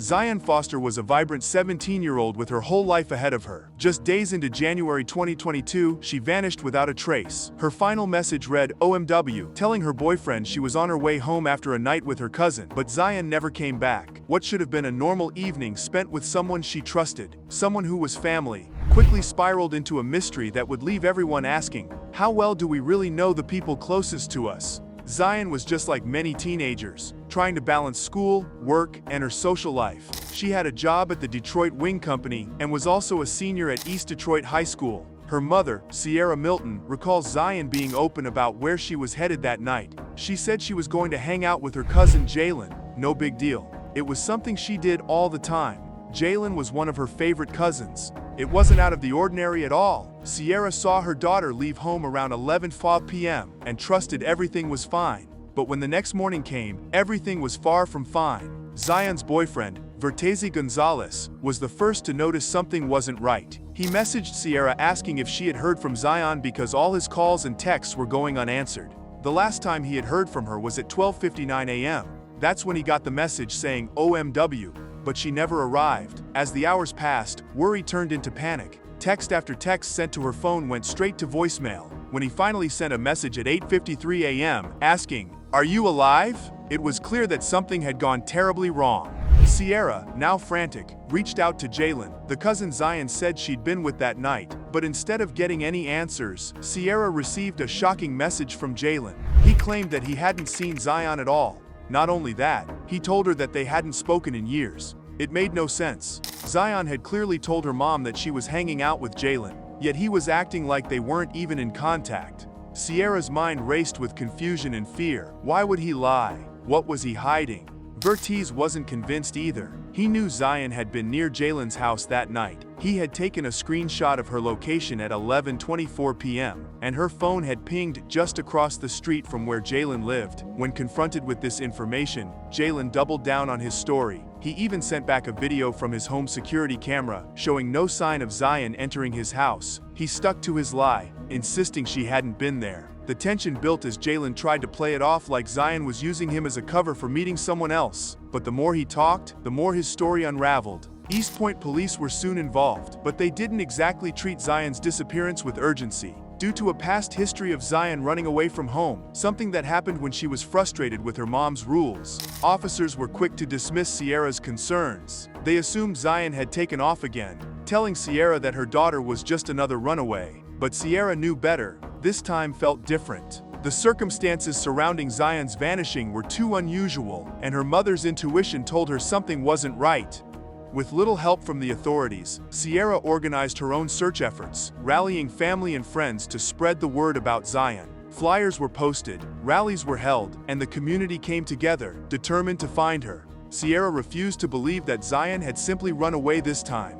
Zion Foster was a vibrant 17-year-old with her whole life ahead of her. Just days into January 2022, she vanished without a trace. Her final message read, OMW, telling her boyfriend she was on her way home after a night with her cousin, but Zion never came back. What should have been a normal evening spent with someone she trusted, someone who was family, quickly spiraled into a mystery that would leave everyone asking, how well do we really know the people closest to us? Zion was just like many teenagers, trying to balance school, work, and her social life. She had a job at the Detroit Wing Company and was also a senior at East Detroit High School. Her mother, Sierra Milton, recalls Zion being open about where she was headed that night. She said she was going to hang out with her cousin Jalen. No big deal. It was something she did all the time. Jalen was one of her favorite cousins. It wasn't out of the ordinary at all. Sierra saw her daughter leave home around 11:05 p.m. and trusted everything was fine. But when the next morning came, everything was far from fine. Zion's boyfriend, Vertese Gonzalez, was the first to notice something wasn't right. He messaged Sierra asking if she had heard from Zion because all his calls and texts were going unanswered. The last time he had heard from her was at 12:59 a.m. That's when he got the message saying OMW, but she never arrived. As the hours passed, worry turned into panic. Text after text sent to her phone went straight to voicemail. When he finally sent a message at 8:53 a.m. asking, "Are you alive?" it was clear that something had gone terribly wrong. Sierra, now frantic, reached out to Jalen, the cousin Zion said she'd been with that night, but instead of getting any answers, Sierra received a shocking message from Jalen. He claimed that he hadn't seen Zion at all. Not only that, he told her that they hadn't spoken in years. It made no sense. Zion had clearly told her mom that she was hanging out with Jalen, yet he was acting like they weren't even in contact. Sierra's mind raced with confusion and fear. Why would he lie? What was he hiding? Vertese wasn't convinced either. He knew Zion had been near Jalen's house that night. He had taken a screenshot of her location at 11:24 p.m., and her phone had pinged just across the street from where Jalen lived. When confronted with this information, Jalen doubled down on his story. He even sent back a video from his home security camera, showing no sign of Zion entering his house. He stuck to his lie, insisting she hadn't been there. The tension built as Jalen tried to play it off like Zion was using him as a cover for meeting someone else. But the more he talked, the more his story unraveled. East Point police were soon involved, but they didn't exactly treat Zion's disappearance with urgency. Due to a past history of Zion running away from home, something that happened when she was frustrated with her mom's rules, officers were quick to dismiss Sierra's concerns. They assumed Zion had taken off again, telling Sierra that her daughter was just another runaway. But Sierra knew better. This time felt different. The circumstances surrounding Zion's vanishing were too unusual, and her mother's intuition told her something wasn't right. With little help from the authorities, Sierra organized her own search efforts, rallying family and friends to spread the word about Zion. Flyers were posted, rallies were held, and the community came together, determined to find her. Sierra refused to believe that Zion had simply run away this time.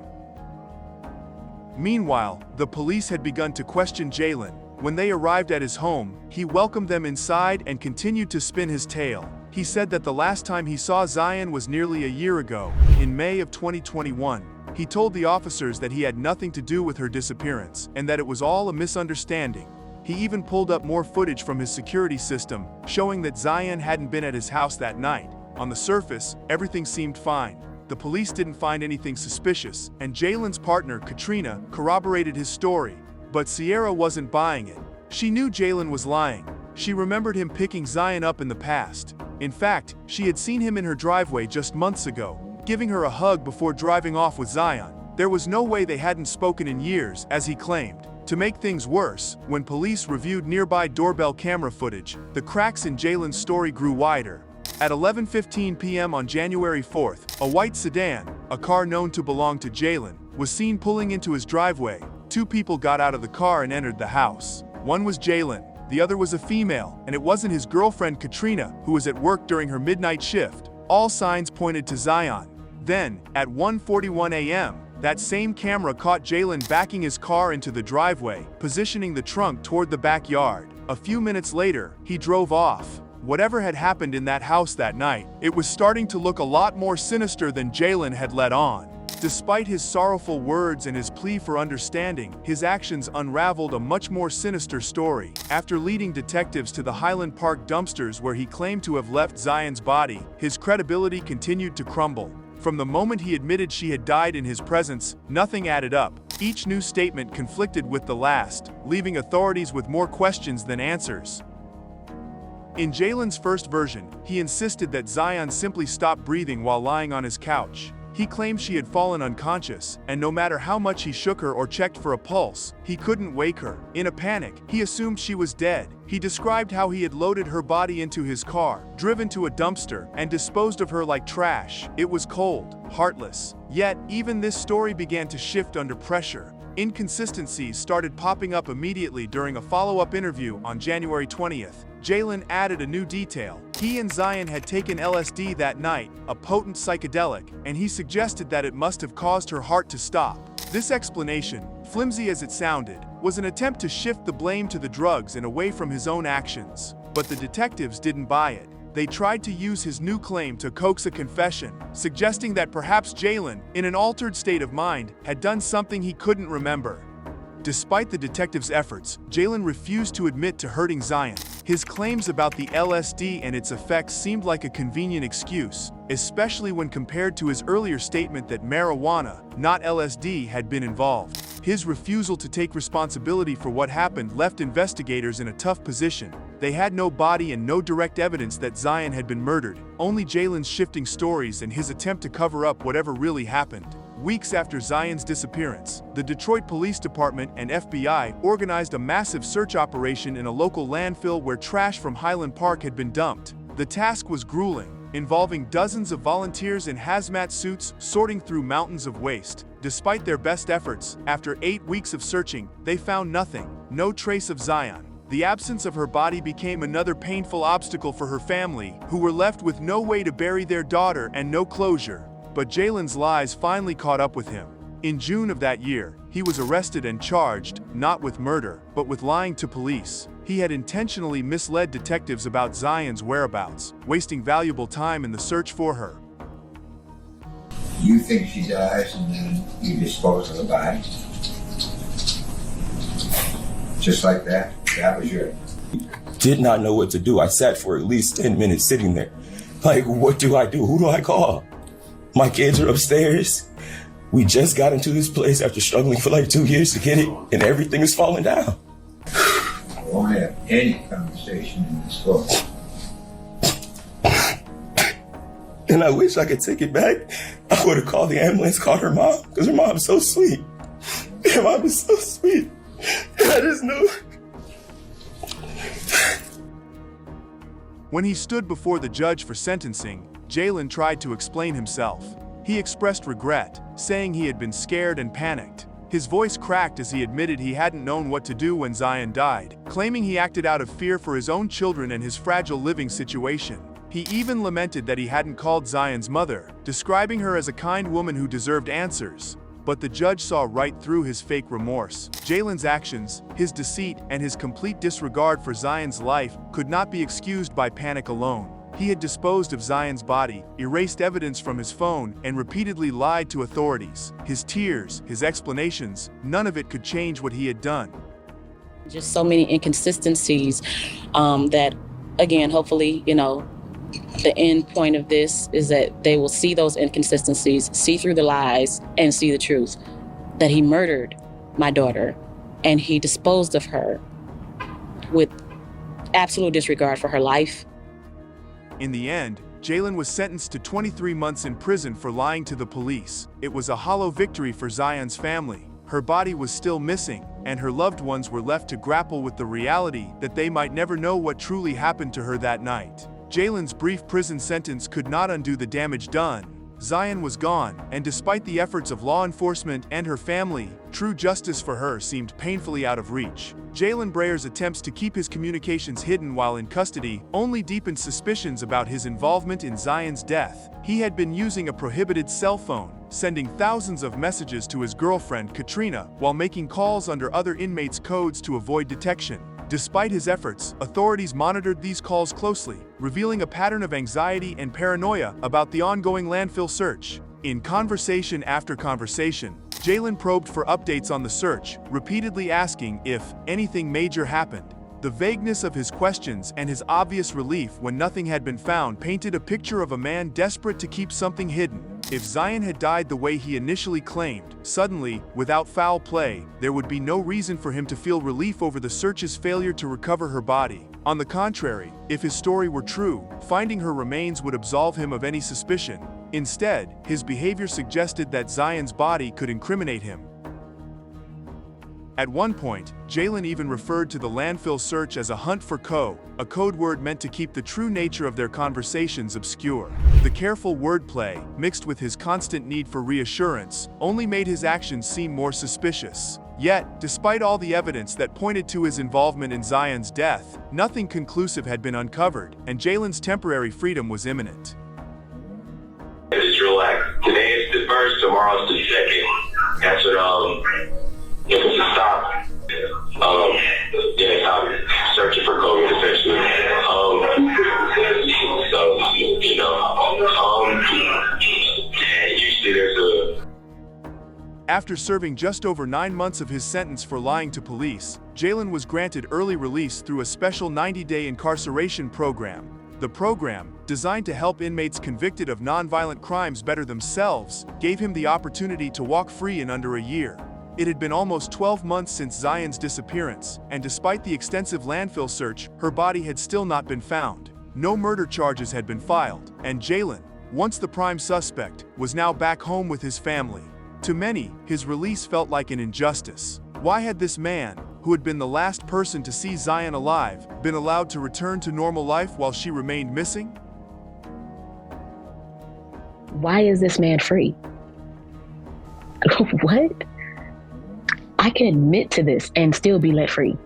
Meanwhile, the police had begun to question Jalen. When they arrived at his home, he welcomed them inside and continued to spin his tale. He said that the last time he saw Zion was nearly a year ago, in May of 2021. He told the officers that he had nothing to do with her disappearance, and that it was all a misunderstanding. He even pulled up more footage from his security system, showing that Zion hadn't been at his house that night. On the surface, everything seemed fine. The police didn't find anything suspicious, and Jalen's partner, Katrina, corroborated his story. But Sierra wasn't buying it. She knew Jalen was lying. She remembered him picking Zion up in the past. In fact, she had seen him in her driveway just months ago, giving her a hug before driving off with Zion. There was no way they hadn't spoken in years, as he claimed. To make things worse, when police reviewed nearby doorbell camera footage, the cracks in Jalen's story grew wider. At 11:15 p.m. on January 4th, a white sedan, a car known to belong to Jalen, was seen pulling into his driveway. Two people got out of the car and entered the house. One was Jalen, the other was a female, and it wasn't his girlfriend Katrina, who was at work during her midnight shift. All signs pointed to Zion. Then, at 1:41 a.m., that same camera caught Jalen backing his car into the driveway, positioning the trunk toward the backyard. A few minutes later, he drove off. Whatever had happened in that house that night, it was starting to look a lot more sinister than Jalen had let on. Despite his sorrowful words and his plea for understanding, his actions unraveled a much more sinister story. After leading detectives to the Highland Park dumpsters where he claimed to have left Zion's body, his credibility continued to crumble. From the moment he admitted she had died in his presence, nothing added up. Each new statement conflicted with the last, leaving authorities with more questions than answers. In Jalen's first version, he insisted that Zion simply stopped breathing while lying on his couch. He claimed she had fallen unconscious, and no matter how much he shook her or checked for a pulse, he couldn't wake her. In a panic, he assumed she was dead. He described how he had loaded her body into his car, driven to a dumpster, and disposed of her like trash. It was cold, heartless. Yet, even this story began to shift under pressure. Inconsistencies started popping up immediately during a follow-up interview on January 20th. Jalen added a new detail. He and Zion had taken LSD that night, a potent psychedelic, and he suggested that it must have caused her heart to stop. This explanation, flimsy as it sounded, was an attempt to shift the blame to the drugs and away from his own actions. But the detectives didn't buy it. They tried to use his new claim to coax a confession, suggesting that perhaps Jalen, in an altered state of mind, had done something he couldn't remember. Despite the detectives' efforts, Jalen refused to admit to hurting Zion. His claims about the LSD and its effects seemed like a convenient excuse, especially when compared to his earlier statement that marijuana, not LSD, had been involved. His refusal to take responsibility for what happened left investigators in a tough position. They had no body and no direct evidence that Zion had been murdered, only Jalen's shifting stories and his attempt to cover up whatever really happened. Weeks after Zion's disappearance, the Detroit Police Department and FBI organized a massive search operation in a local landfill where trash from Highland Park had been dumped. The task was grueling, involving dozens of volunteers in hazmat suits sorting through mountains of waste. Despite their best efforts, after 8 weeks of searching, they found nothing, no trace of Zion. The absence of her body became another painful obstacle for her family, who were left with no way to bury their daughter and no closure. But Jalen's lies finally caught up with him. In June of that year, he was arrested and charged, not with murder, but with lying to police. He had intentionally misled detectives about Zion's whereabouts, wasting valuable time in the search for her. You think she dies and then you dispose of the body? Just like that? That was your... Did not know what to do. I sat for at least 10 minutes sitting there. Like, what do I do? Who do I call? My kids are upstairs. We just got into this place after struggling for like 2 years to get it, and everything is falling down. I won't have any conversation in this book. And I wish I could take it back. I would have called the ambulance, called her mom, because her mom's so sweet. Her mom is so sweet. And I just knew. When he stood before the judge for sentencing, Jalen tried to explain himself. He expressed regret, saying he had been scared and panicked. His voice cracked as he admitted he hadn't known what to do when Zion died, claiming he acted out of fear for his own children and his fragile living situation. He even lamented that he hadn't called Zion's mother, describing her as a kind woman who deserved answers. But the judge saw right through his fake remorse. Jalen's actions, his deceit, and his complete disregard for Zion's life could not be excused by panic alone. He had disposed of Zion's body, erased evidence from his phone, and repeatedly lied to authorities. His tears, his explanations, none of it could change what he had done. Just so many inconsistencies that, again, hopefully, the end point of this is that they will see those inconsistencies, see through the lies, and see the truth. That he murdered my daughter, and he disposed of her with absolute disregard for her life. In the end, Jalen was sentenced to 23 months in prison for lying to the police. It was a hollow victory for Zion's family. Her body was still missing, and her loved ones were left to grapple with the reality that they might never know what truly happened to her that night. Jalen's brief prison sentence could not undo the damage done. Zion was gone, and despite the efforts of law enforcement and her family, true justice for her seemed painfully out of reach. Jalen Brayer's attempts to keep his communications hidden while in custody only deepened suspicions about his involvement in Zion's death. He had been using a prohibited cell phone, sending thousands of messages to his girlfriend, Katrina, while making calls under other inmates' codes to avoid detection. Despite his efforts, authorities monitored these calls closely, revealing a pattern of anxiety and paranoia about the ongoing landfill search. In conversation after conversation, Jalen probed for updates on the search, repeatedly asking if anything major happened. The vagueness of his questions and his obvious relief when nothing had been found painted a picture of a man desperate to keep something hidden. If Zion had died the way he initially claimed, suddenly, without foul play, there would be no reason for him to feel relief over the search's failure to recover her body. On the contrary, if his story were true, finding her remains would absolve him of any suspicion. Instead, his behavior suggested that Zion's body could incriminate him. At one point, Jalen even referred to the landfill search as a hunt for Co, a code word meant to keep the true nature of their conversations obscure. The careful wordplay, mixed with his constant need for reassurance, only made his actions seem more suspicious. Yet, despite all the evidence that pointed to his involvement in Zion's death, nothing conclusive had been uncovered, and Jalen's temporary freedom was imminent. Just relax. Today is the first, tomorrow's the second. That's what, if it's a stop, stop searching for COVID essentially. Usually there's a... After serving just over 9 months of his sentence for lying to police, Jalen was granted early release through a special 90-day incarceration program. The program, designed to help inmates convicted of nonviolent crimes better themselves, gave him the opportunity to walk free in under a year. It had been almost 12 months since Zion's disappearance, and despite the extensive landfill search, her body had still not been found. No murder charges had been filed, and Jalen, once the prime suspect, was now back home with his family. To many, his release felt like an injustice. Why had this man, who had been the last person to see Zion alive, been allowed to return to normal life while she remained missing? Why is this man free? What? I can admit to this and still be let free.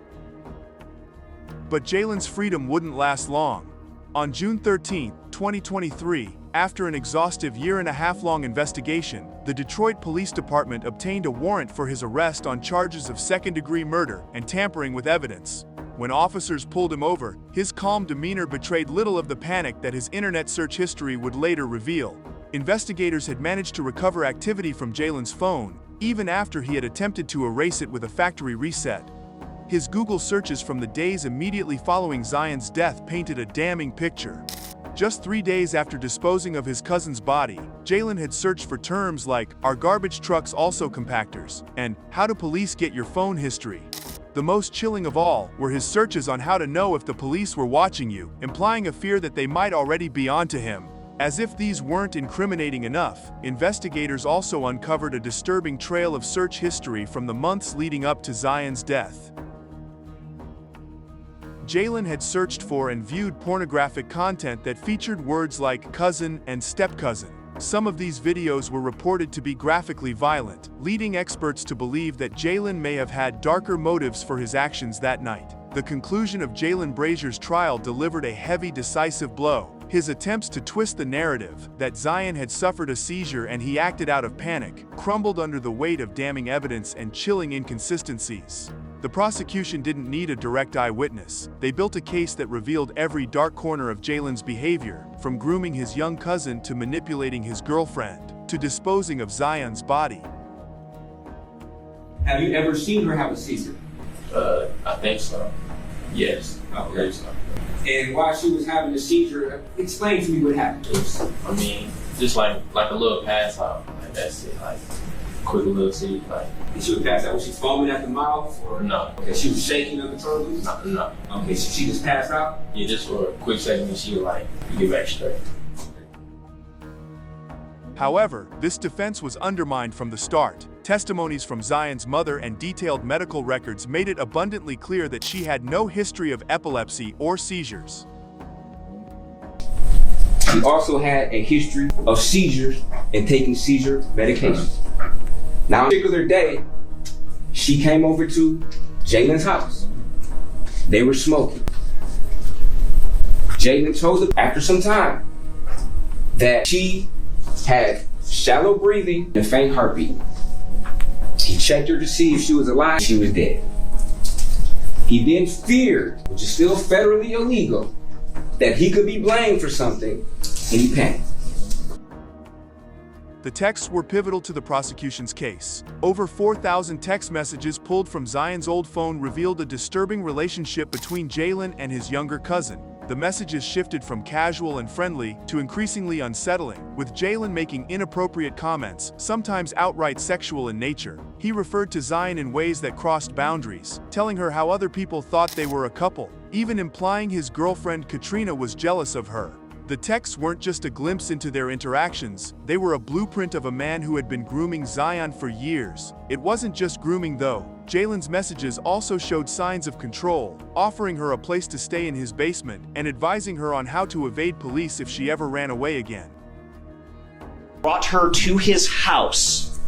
But Jalen's freedom wouldn't last long. On June 13, 2023, after an exhaustive year-and-a-half-long investigation, the Detroit Police Department obtained a warrant for his arrest on charges of second-degree murder and tampering with evidence. When officers pulled him over, his calm demeanor betrayed little of the panic that his internet search history would later reveal. Investigators had managed to recover activity from Jalen's phone, even after he had attempted to erase it with a factory reset. His Google searches from the days immediately following Zion's death painted a damning picture. Just 3 days after disposing of his cousin's body, Jalen had searched for terms like, "Are garbage trucks also compactors?" and "How do police get your phone history?" The most chilling of all were his searches on how to know if the police were watching you, implying a fear that they might already be onto him. As if these weren't incriminating enough, investigators also uncovered a disturbing trail of search history from the months leading up to Zion's death. Jalen had searched for and viewed pornographic content that featured words like cousin and step-cousin. Some of these videos were reported to be graphically violent, leading experts to believe that Jalen may have had darker motives for his actions that night. The conclusion of Jalen Brazier's trial delivered a heavy, decisive blow. His attempts to twist the narrative, that Zion had suffered a seizure and he acted out of panic, crumbled under the weight of damning evidence and chilling inconsistencies. The prosecution didn't need a direct eyewitness. They built a case that revealed every dark corner of Jalen's behavior, from grooming his young cousin to manipulating his girlfriend, to disposing of Zion's body. Have you ever seen her have a seizure? I think so. Yes. Okay. So. And while she was having a seizure, explain to me what happened. Just like a little pass out. Like that's it. Like quick little seizure. Like. And she would pass out. Was she foaming at the mouth? Or no. Okay. She was shaking uncontrollably? No. Okay. So she just passed out? Yeah, just for a quick second, and she would like get back straight. However, this defense was undermined from the start. Testimonies from Zion's mother and detailed medical records made it abundantly clear that she had no history of epilepsy or seizures. She also had a history of seizures and taking seizure medications. Now, on a particular day, she came over to Jalen's house. They were smoking. Jalen told her after some time that she had shallow breathing and a faint heartbeat. He checked her to see if she was alive. She was dead. He then feared, which is still federally illegal, that he could be blamed for something, and he panicked. The texts were pivotal to the prosecution's case. Over 4,000 text messages pulled from Zion's old phone revealed a disturbing relationship between Jalen and his younger cousin. the messages shifted from casual and friendly to increasingly unsettling, with Jalen making inappropriate comments, sometimes outright sexual in nature. He referred to Zion in ways that crossed boundaries, telling her how other people thought they were a couple, even implying his girlfriend Katrina was jealous of her. The texts weren't just a glimpse into their interactions, they were a blueprint of a man who had been grooming Zion for years. It wasn't just grooming though. Jalen's messages also showed signs of control, offering her a place to stay in his basement and advising her on how to evade police if she ever ran away again. Brought her to his house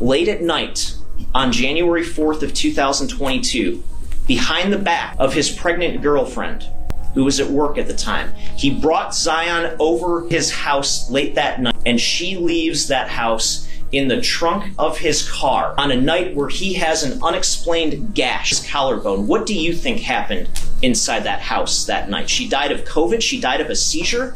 late at night on January 4th of 2022, behind the back of his pregnant girlfriend, who was at work at the time. He brought Zion over his house late that night, and she leaves that house in the trunk of his car on a night where he has an unexplained gash in his collarbone. What do you think happened inside that house that night? She died of COVID? She died of a seizure?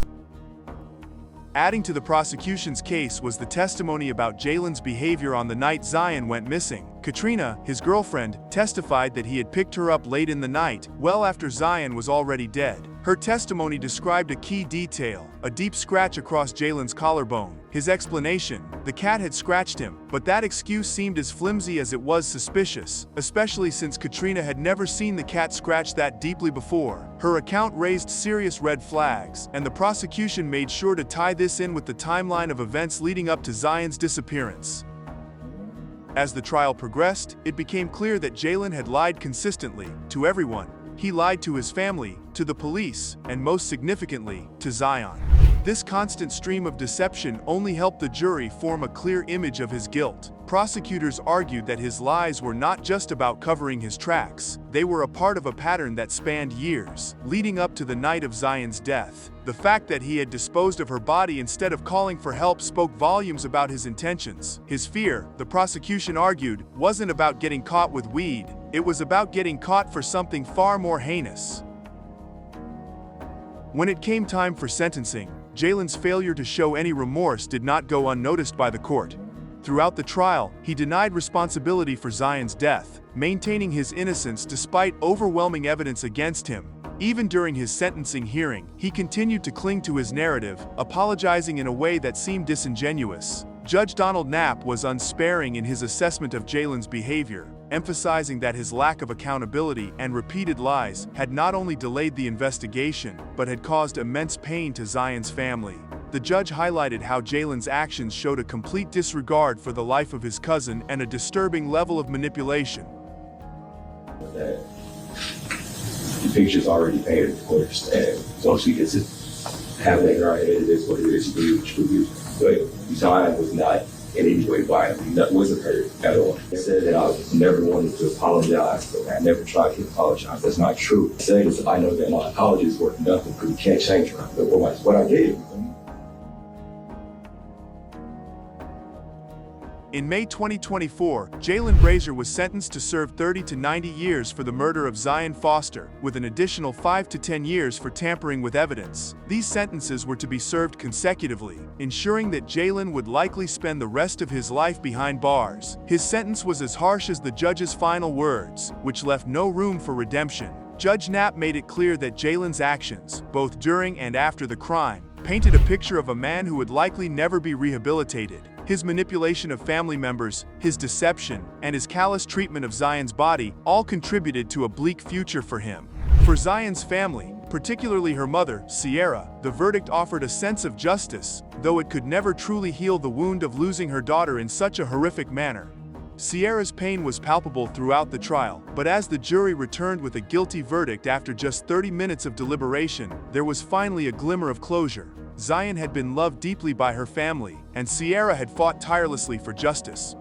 Adding to the prosecution's case was the testimony about Jalen's behavior on the night Zion went missing. Katrina, his girlfriend, testified that he had picked her up late in the night, well after Zion was already dead. Her testimony described a key detail, a deep scratch across Jalen's collarbone. His explanation, the cat had scratched him, but that excuse seemed as flimsy as it was suspicious, especially since Katrina had never seen the cat scratch that deeply before. Her account raised serious red flags, and the prosecution made sure to tie this in with the timeline of events leading up to Zion's disappearance. As the trial progressed, it became clear that Jalen had lied consistently, to everyone. He lied to his family, to the police, and most significantly, to Zion. This constant stream of deception only helped the jury form a clear image of his guilt. Prosecutors argued that his lies were not just about covering his tracks, they were a part of a pattern that spanned years, leading up to the night of Zion's death. The fact that he had disposed of her body instead of calling for help spoke volumes about his intentions. His fear, the prosecution argued, wasn't about getting caught with weed, it was about getting caught for something far more heinous. When it came time for sentencing, Jalen's failure to show any remorse did not go unnoticed by the court. Throughout the trial, he denied responsibility for Zion's death, maintaining his innocence despite overwhelming evidence against him. Even during his sentencing hearing, he continued to cling to his narrative, apologizing in a way that seemed disingenuous. Judge Donald Knapp was unsparing in his assessment of Jalen's behavior, emphasizing that his lack of accountability and repeated lies had not only delayed the investigation, but had caused immense pain to Zion's family. The judge highlighted how Jalen's actions showed a complete disregard for the life of his cousin and a disturbing level of manipulation. The picture's already painted, of course, and so she gets to have that in her head. It is what it is. But Zion was not in any way violent. That wasn't hurt at all. I said that I never wanted to apologize, but I never tried to apologize. That's not true. I said is I know that my apology is worth nothing because you can't change her. But what I did. In May 2024, Jalen Brazier was sentenced to serve 30 to 90 years for the murder of Zion Foster, with an additional 5 to 10 years for tampering with evidence. These sentences were to be served consecutively, ensuring that Jalen would likely spend the rest of his life behind bars. His sentence was as harsh as the judge's final words, which left no room for redemption. Judge Knapp made it clear that Jalen's actions, both during and after the crime, painted a picture of a man who would likely never be rehabilitated. His manipulation of family members, his deception, and his callous treatment of Zion's body all contributed to a bleak future for him. For Zion's family, particularly her mother, Sierra, the verdict offered a sense of justice, though it could never truly heal the wound of losing her daughter in such a horrific manner. Sierra's pain was palpable throughout the trial, but as the jury returned with a guilty verdict after just 30 minutes of deliberation, there was finally a glimmer of closure. Zion had been loved deeply by her family, and Sierra had fought tirelessly for justice.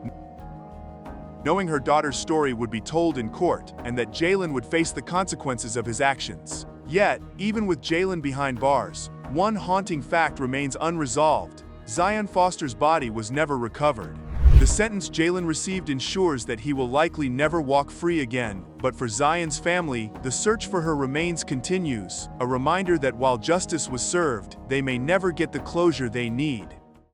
Knowing her daughter's story would be told in court, and that Jalen would face the consequences of his actions. Yet, even with Jalen behind bars, one haunting fact remains unresolved. Zion Foster's body was never recovered. The sentence Jalen received ensures that he will likely never walk free again, but for Zion's family, the search for her remains continues, a reminder that while justice was served, they may never get the closure they need.